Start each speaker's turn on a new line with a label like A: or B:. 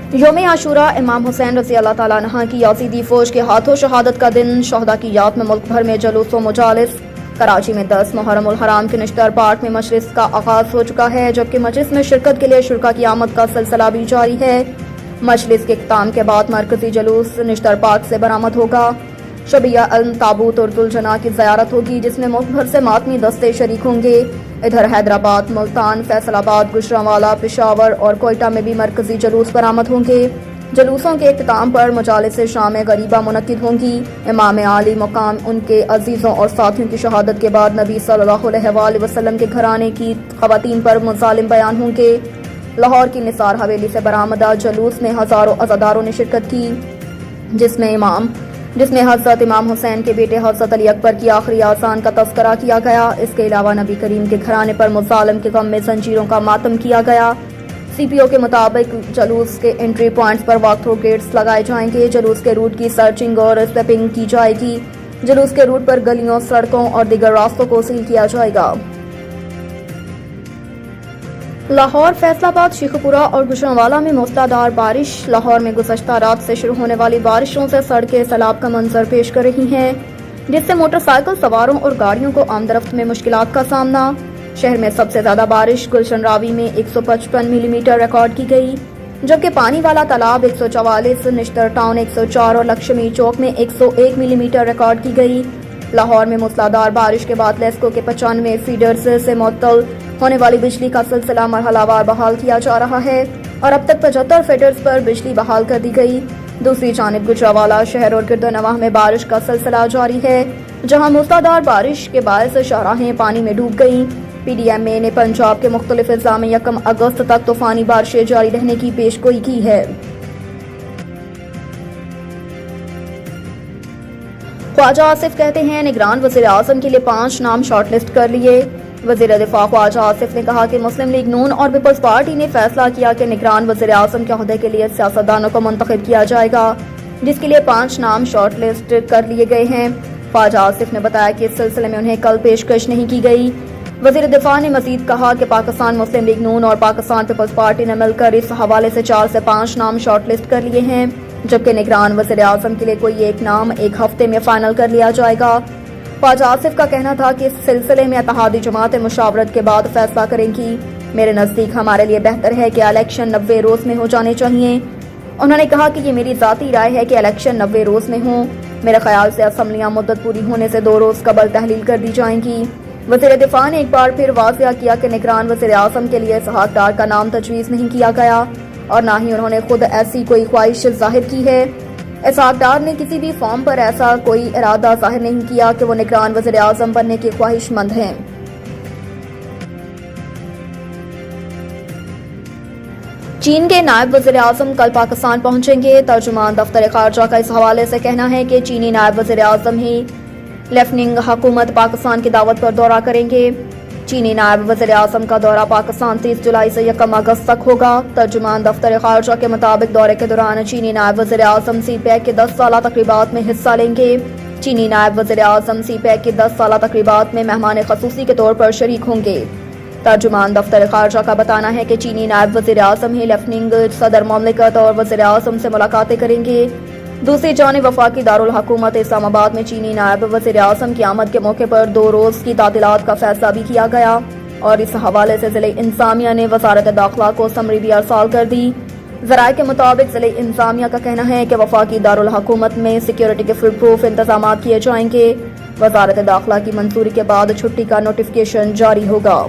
A: योम आशूरा इमाम हुसैन रज़ी अल्लाह ताला अन्हा की याज़ीदी फौज के हाथों शहादत का दिन। शहदा की याद में मुल्क भर में जुलूस व मुजालिस। कराची में 10 मुहर्रम उल हराम के निश्तर पार्क में मजलिस का आगाज हो चुका है, जबकि मजलिस में शिरकत के लिए शुरका की आमद का सिलसिला भी जारी है। मजलिस के इख्तिताम के बाद मरकजी जुलूस निश्तर पार्क से बरामद होगा। शबिया अल ताबूत और जुलजना की ज़ियारत होगी, जिसमें मुल्क भर से मातमी दस्ते शरीक होंगे। इधर हैदराबाद, मुल्तान, फैसलाबाद, गुजरांवाला, पेशावर और कोयटा में भी मरकजी जुलूस बरामद होंगे। जुलूसों के इख्तिताम पर मुजालिस शाम गरीबा मुनक्किद होंगी। इमाम आली मुकाम उनके अजीज़ों और साथियों की शहादत के बाद नबी सल्लल्लाहु अलैहि वसल्लम के घराने की ख़वातीन पर मुज़ालिम बयान होंगे। लाहौर की निसार हवेली से बरामदा जुलूस में हज़ारों अज़ादारों ने शिरकत की, जिसमें हज़रत इमाम हुसैन के बेटे हज़रत अली अकबर की आखिरी आसान का तज़किरा किया गया। इसके अलावा नबी करीम के घराने पर मुज़ालिम के गम में जंजीरों का मातम किया गया। CPO के मुताबिक जुलूस के एंट्री पॉइंट्स पर वॉक थ्रू गेट्स लगाए जाएंगे। जुलूस के रूट की सर्चिंग और स्टेपिंग की जाएगी। जुलूस के रूट पर गलियों, सड़कों और दीगर रास्तों को सील किया जाएगा। लाहौर, फैसलाबाद, शेखपुरा और गुजरांवाला में मूसलाधार बारिश। लाहौर में गुज़श्ता रात से शुरू होने वाली बारिशों से सड़कें सैलाब का मंजर पेश कर रही हैं, जिससे मोटरसाइकिल सवारों और गाड़ियों को आमदरफ्त में मुश्किलात का सामना। शहर में सबसे ज्यादा बारिश गुलशन रावी में 155 मिलीमीटर रिकॉर्ड की गई, जबकि पानी वाला तालाब 144, निश्तर टाउन 104 और लक्ष्मी चौक में 101 मिलीमीटर रिकॉर्ड की गई। लाहौर में मूसलाधार बारिश के बाद लेस्को के 95 फीडर्स से मुअत्तल होने वाली बिजली का सिलसिला मरहलावार बहाल किया जा रहा है और अब तक 75 फीडर्स पर बिजली बहाल कर दी गई। दूसरी जानिब गुजरांवाला शहर और गिरदोनवाह में बारिश का सिलसिला जारी है, जहां मूसलाधार बारिश के बायस शाहराहें पानी में डूब गईं। PDMA ने पंजाब के मुख्तलिफ अज़ला में 1 अगस्त तक तूफानी बारिशें जारी रहने की पेशगोई की है। ख्वाजा आसिफ कहते हैं, निगरान वज़ीर आज़म के लिए 5 नाम शॉर्टलिस्ट कर लिए। वज़ीर दिफा ख्वाजा आसिफ ने कहा कि मुस्लिम लीग नून और पीपल्स पार्टी ने फैसला किया कि निगरान वज़ीर आज़म के ओहदे के लिए सियासतदानों को मुंतखब किया जाएगा, जिसके लिए 5 नाम शॉर्टलिस्ट कर लिए गए हैं। ख्वाजा आसिफ ने बताया कि इस सिलसिले में उन्हें कल पेशकश नहीं की गई। वज़ीर दिफा ने मजीद कहा कि पाकिस्तान मुस्लिम लीग नून और पाकिस्तान पीपल्स पार्टी ने मिलकर इस हवाले से 4 से 5 नाम शॉर्टलिस्ट कर लिए हैं, जबकि निगरान वज़ीर आज़म के लिए कोई एक नाम 1 हफ्ते में फाइनल कर लिया जाएगा। ख्वाजा आसिफ का कहना था कि इस सिलसिले में इत्तेहादी जमातें मुशावरत के बाद फैसला करेंगी। मेरे नज़दीक हमारे लिए बेहतर है कि इलेक्शन 90 रोज में हो जाने चाहिए। उन्होंने कहा कि ये मेरी ज़ाती राय है कि इलेक्शन 90 रोज में हो। मेरे ख्याल से असम्बलियाँ मुद्दत पूरी होने से 2 रोज कबल तहलील कर दी जाएंगी। वज़ीर दिफा ने एक बार फिर वाज़िया किया कि निगरान वज़ीर आज़म के लिए इसहाक डार का नाम तजवीज़ नहीं किया गया और ना ही उन्होंने खुद ऐसी कोई ख्वाहिश जाहिर की है। इसहाक डार ने किसी भी फॉर्म पर ऐसा कोई इरादा जाहिर नहीं किया कि वो निगरान वज़ीर आज़म बनने के ख्वाहिशमंद हैं। चीन के नायब वज़ीर आज़म कल पाकिस्तान पहुंचेंगे। तर्जुमान दफ्तर खारजा का इस हवाले से कहना है कि चीनी नायब वज़ीर आज़म ही लेफ्टिनेंट हुकूमत पाकिस्तान की दावत पर दौरा करेंगे। चीनी नायब वज़ीर आज़म का दौरा पाकिस्तान 30 जुलाई से 1 अगस्त तक होगा। तर्जुमान दफ्तर खारजा के मुताबिक दौरे के दौरान चीनी नायब वज़ीर आज़म CPEC के 10 साला तकरीबात में हिस्सा लेंगे। चीनी नायब वज़ीर आज़म CPEC के 10 साला तकरीबात में मेहमान खसूसी के तौर पर शरीक होंगे। तर्जुमान दफ्तर खारजा का बताना है कि चीनी नायब वज़ीर आज़म ही लेफ्टिनेंट सदर ममलिकत और वज़ीर आज़म से मुलाकातें करेंगे। दूसरी जानिब वफाकी दारुल हुकूमत इस्लामाबाद में चीनी नायब वज़ीर आज़म की आमद के मौके पर 2 रोज की तातीलात का फैसला भी किया गया और इस हवाले से ज़िले इंतज़ामिया ने वज़ारत दाखिला को समरी भी अरसाल कर दी। ज़राए के मुताबिक ज़िले इंतज़ामिया का कहना है कि वफाकी दारुल हुकूमत में सिक्योरिटी के फुल प्रूफ इंतजाम किए जाएंगे। वज़ारत दाखिला की मंजूरी के बाद छुट्टी का नोटिफिकेशन जारी होगा।